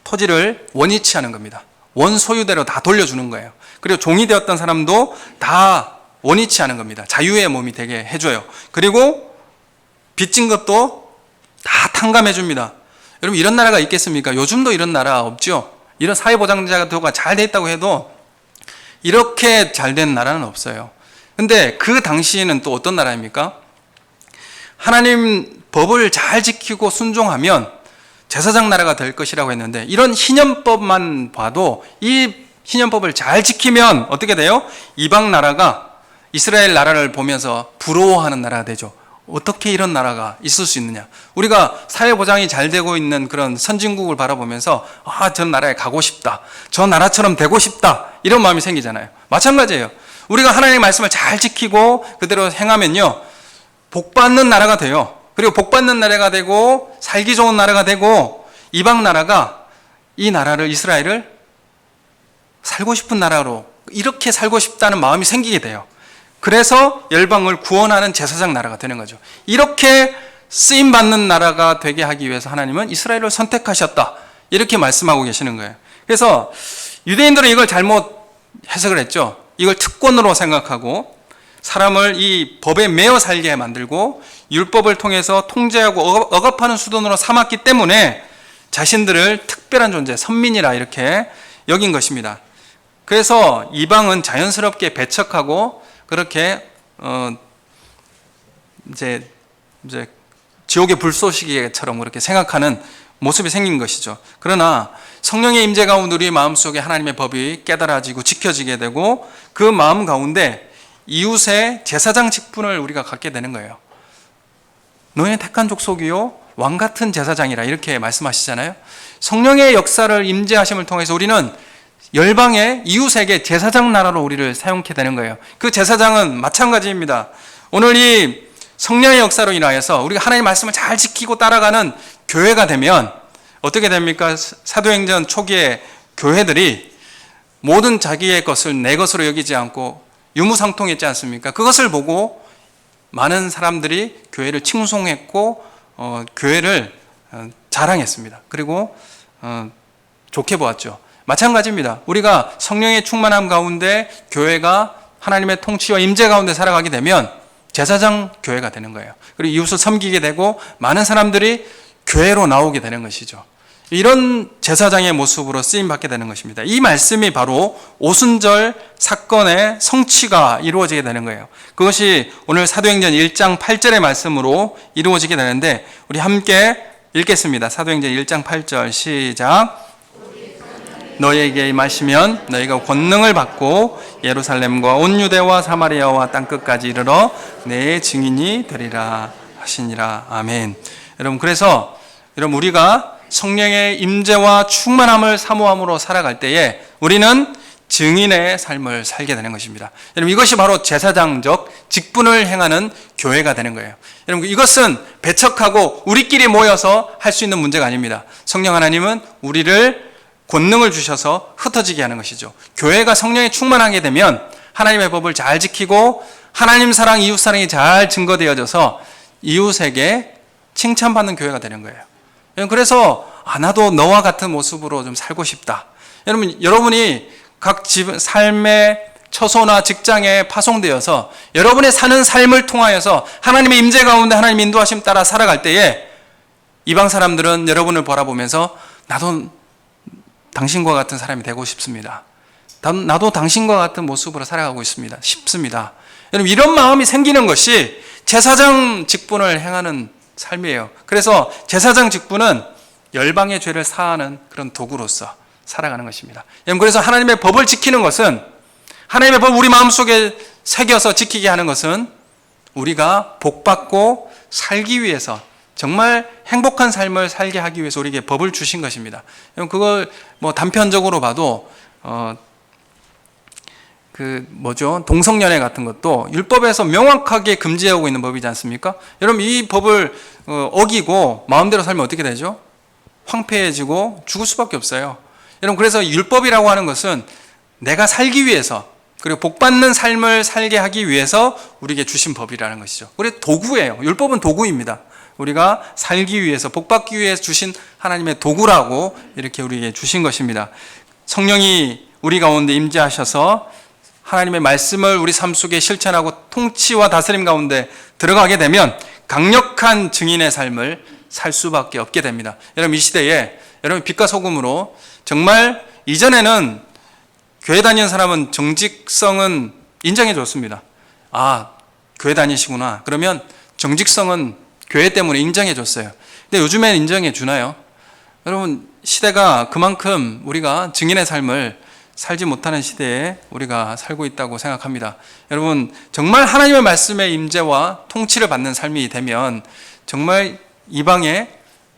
토지를 원위치 하는 겁니다. 원소유대로 다 돌려주는 거예요. 그리고 종이 되었던 사람도 다 원위치 하는 겁니다. 자유의 몸이 되게 해줘요. 그리고 빚진 것도 다 탕감해 줍니다. 여러분 이런 나라가 있겠습니까? 요즘도 이런 나라 없죠? 이런 사회보장제도가 잘 돼 있다고 해도 이렇게 잘 된 나라는 없어요. 근데 그 당시에는 또 어떤 나라입니까? 하나님 법을 잘 지키고 순종하면 제사장 나라가 될 것이라고 했는데 이런 희년법만 봐도 이 희년법을 잘 지키면 어떻게 돼요? 이방 나라가 이스라엘 나라를 보면서 부러워하는 나라가 되죠. 어떻게 이런 나라가 있을 수 있느냐? 우리가 사회보장이 잘 되고 있는 그런 선진국을 바라보면서 저 나라에 가고 싶다. 저 나라처럼 되고 싶다. 이런 마음이 생기잖아요. 마찬가지예요. 우리가 하나님의 말씀을 잘 지키고 그대로 행하면요. 복받는 나라가 돼요. 그리고 복받는 나라가 되고 살기 좋은 나라가 되고 이방 나라가 이 나라를 이스라엘을 살고 싶은 나라로 이렇게 살고 싶다는 마음이 생기게 돼요. 그래서 열방을 구원하는 제사장 나라가 되는 거죠. 이렇게 쓰임받는 나라가 되게 하기 위해서 하나님은 이스라엘을 선택하셨다. 이렇게 말씀하고 계시는 거예요. 그래서 유대인들은 이걸 잘못 해석을 했죠. 이걸 특권으로 생각하고 사람을 이 법에 매여 살게 만들고 율법을 통해서 통제하고 억압하는 수단으로 삼았기 때문에 자신들을 특별한 존재, 선민이라 이렇게 여긴 것입니다. 그래서 이방은 자연스럽게 배척하고 그렇게 이제 지옥의 불쏘시개처럼 그렇게 생각하는 모습이 생긴 것이죠. 그러나 성령의 임재 가운데 우리 마음속에 하나님의 법이 깨달아지고 지켜지게 되고 그 마음 가운데 이웃의 제사장 직분을 우리가 갖게 되는 거예요. 너의 택한 족속이요 왕 같은 제사장이라 이렇게 말씀하시잖아요. 성령의 역사를 임재하심을 통해서 우리는 열방의 이웃에게 제사장 나라로 우리를 사용케 되는 거예요. 그 제사장은 마찬가지입니다. 오늘 이 성령의 역사로 인하여서 우리가 하나님의 말씀을 잘 지키고 따라가는 교회가 되면 어떻게 됩니까? 사도행전 초기에 교회들이 모든 자기의 것을 내 것으로 여기지 않고 유무상통했지 않습니까? 그것을 보고 많은 사람들이 교회를 칭송했고 교회를 자랑했습니다. 그리고 좋게 보았죠. 마찬가지입니다. 우리가 성령의 충만함 가운데 교회가 하나님의 통치와 임재 가운데 살아가게 되면 제사장 교회가 되는 거예요. 그리고 이웃을 섬기게 되고 많은 사람들이 교회로 나오게 되는 것이죠. 이런 제사장의 모습으로 쓰임받게 되는 것입니다. 이 말씀이 바로 오순절 사건의 성취가 이루어지게 되는 거예요. 그것이 오늘 사도행전 1장 8절의 말씀으로 이루어지게 되는데 우리 함께 읽겠습니다. 사도행전 1장 8절 시작. 너희에게 임하시면 너희가 권능을 받고 예루살렘과 온 유대와 사마리아와 땅끝까지 이르러 내 증인이 되리라 하시니라. 아멘. 여러분, 그래서 여러분 우리가 성령의 임재와 충만함을 사모함으로 살아갈 때에 우리는 증인의 삶을 살게 되는 것입니다. 여러분, 이것이 바로 제사장적 직분을 행하는 교회가 되는 거예요. 여러분, 이것은 배척하고 우리끼리 모여서 할 수 있는 문제가 아닙니다. 성령 하나님은 우리를 권능을 주셔서 흩어지게 하는 것이죠. 교회가 성령에 충만하게 되면 하나님의 법을 잘 지키고 하나님 사랑, 이웃 사랑이 잘 증거되어져서 이웃에게 칭찬받는 교회가 되는 거예요. 그래서 나도 너와 같은 모습으로 좀 살고 싶다. 여러분이 각 삶의 처소나 직장에 파송되어서 여러분의 사는 삶을 통하여서 하나님의 임재 가운데 하나님의 인도하심 따라 살아갈 때에 이방 사람들은 여러분을 바라보면서 나도 당신과 같은 사람이 되고 싶습니다. 나도 당신과 같은 모습으로 살아가고 싶습니다. 여러분, 이런 마음이 생기는 것이 제사장 직분을 행하는 삶이에요. 그래서 제사장 직분은 열방의 죄를 사하는 그런 도구로서 살아가는 것입니다. 그래서 하나님의 법을 지키는 것은, 하나님의 법 우리 마음속에 새겨서 지키게 하는 것은 우리가 복받고 살기 위해서, 정말 행복한 삶을 살게 하기 위해서 우리에게 법을 주신 것입니다. 그걸 단편적으로 봐도 동성연애 같은 것도 율법에서 명확하게 금지하고 있는 법이지 않습니까? 여러분, 이 법을 어기고 마음대로 살면 어떻게 되죠? 황폐해지고 죽을 수밖에 없어요. 여러분, 그래서 율법이라고 하는 것은 내가 살기 위해서, 그리고 복받는 삶을 살게 하기 위해서 우리에게 주신 법이라는 것이죠. 우리 도구예요. 율법은 도구입니다. 우리가 살기 위해서, 복받기 위해서 주신 하나님의 도구라고 이렇게 우리에게 주신 것입니다. 성령이 우리 가운데 임재하셔서 하나님의 말씀을 우리 삶 속에 실천하고 통치와 다스림 가운데 들어가게 되면 강력한 증인의 삶을 살 수밖에 없게 됩니다. 여러분, 이 시대에 여러분 빛과 소금으로, 정말 이전에는 교회 다니는 사람은 정직성은 인정해 줬습니다. 교회 다니시구나. 그러면 정직성은 교회 때문에 인정해 줬어요. 근데 요즘엔 인정해 주나요? 여러분, 시대가 그만큼 우리가 증인의 삶을 살지 못하는 시대에 우리가 살고 있다고 생각합니다. 여러분, 정말 하나님의 말씀의 임재와 통치를 받는 삶이 되면 정말 이방의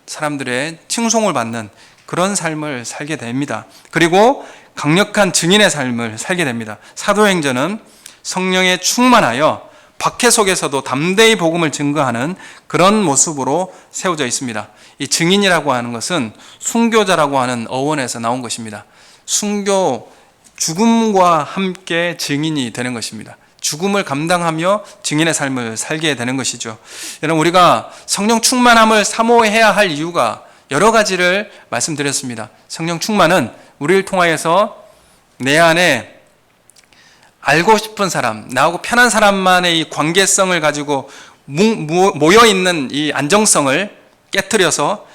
사람들의 칭송을 받는 그런 삶을 살게 됩니다. 그리고 강력한 증인의 삶을 살게 됩니다. 사도행전은 성령에 충만하여 박해 속에서도 담대히 복음을 증거하는 그런 모습으로 세워져 있습니다. 이 증인이라고 하는 것은 순교자라고 하는 어원에서 나온 것입니다. 순교, 죽음과 함께 증인이 되는 것입니다. 죽음을 감당하며 증인의 삶을 살게 되는 것이죠. 여러분, 우리가 성령 충만함을 사모해야 할 이유가 여러 가지를 말씀드렸습니다. 성령 충만은 우리를 통하여서 내 안에 알고 싶은 사람, 나하고 편한 사람만의 이 관계성을 가지고 모여있는 이 안정성을 깨트려서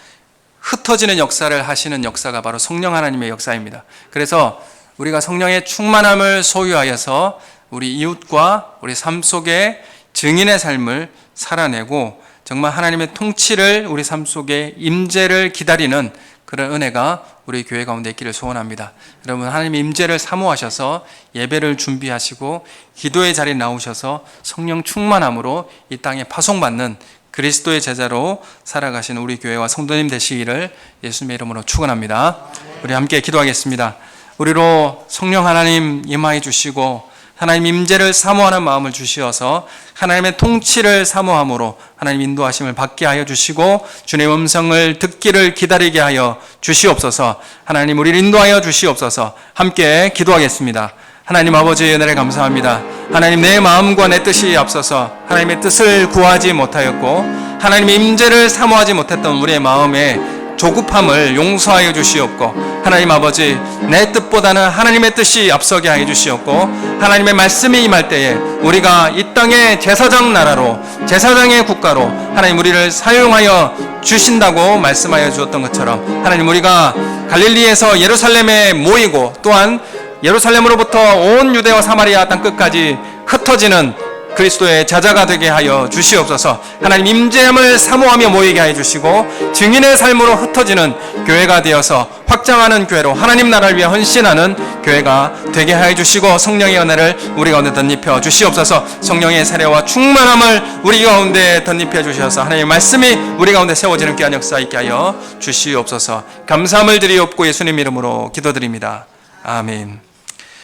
흩어지는 역사를 하시는 역사가 바로 성령 하나님의 역사입니다. 그래서 우리가 성령의 충만함을 소유하여서 우리 이웃과 우리 삶 속에 증인의 삶을 살아내고 정말 하나님의 통치를 우리 삶 속에 임재를 기다리는 그런 은혜가 우리 교회 가운데 있기를 소원합니다. 여러분, 하나님의 임재를 사모하셔서 예배를 준비하시고 기도의 자리에 나오셔서 성령 충만함으로 이 땅에 파송받는 그리스도의 제자로 살아가시는 우리 교회와 성도님 되시기를 예수님의 이름으로 축원합니다. 우리 함께 기도하겠습니다. 우리로 성령 하나님 임하여 주시고 하나님 임재를 사모하는 마음을 주시어서 하나님의 통치를 사모함으로 하나님 인도하심을 받게 하여 주시고 주님의 음성을 듣기를 기다리게 하여 주시옵소서. 하나님 우리를 인도하여 주시옵소서. 함께 기도하겠습니다. 하나님 아버지의 은혜를 감사합니다. 하나님 내 마음과 내 뜻이 앞서서 하나님의 뜻을 구하지 못하였고 하나님의 임재를 사모하지 못했던 우리의 마음에 조급함을 용서하여 주시옵고 하나님 아버지 내 뜻보다는 하나님의 뜻이 앞서게 하여 주시옵고 하나님의 말씀이 임할 때에 우리가 이 땅의 제사장 나라로 제사장의 국가로 하나님 우리를 사용하여 주신다고 말씀하여 주었던 것처럼 하나님 우리가 갈릴리에서 예루살렘에 모이고 또한 예루살렘으로부터 온 유대와 사마리아 땅 끝까지 흩어지는 그리스도의 제자가 되게 하여 주시옵소서. 하나님 임재함을 사모하며 모이게 하여 주시고 증인의 삶으로 흩어지는 교회가 되어서 확장하는 교회로 하나님 나라를 위해 헌신하는 교회가 되게 하여 주시고 성령의 은혜를 우리 가운데 덧입혀 주시옵소서. 성령의 세례와 충만함을 우리 가운데 덧입혀 주셔서 하나님의 말씀이 우리 가운데 세워지는 귀한 역사 있게 하여 주시옵소서. 감사함을 드리옵고 예수님 이름으로 기도드립니다. 아멘.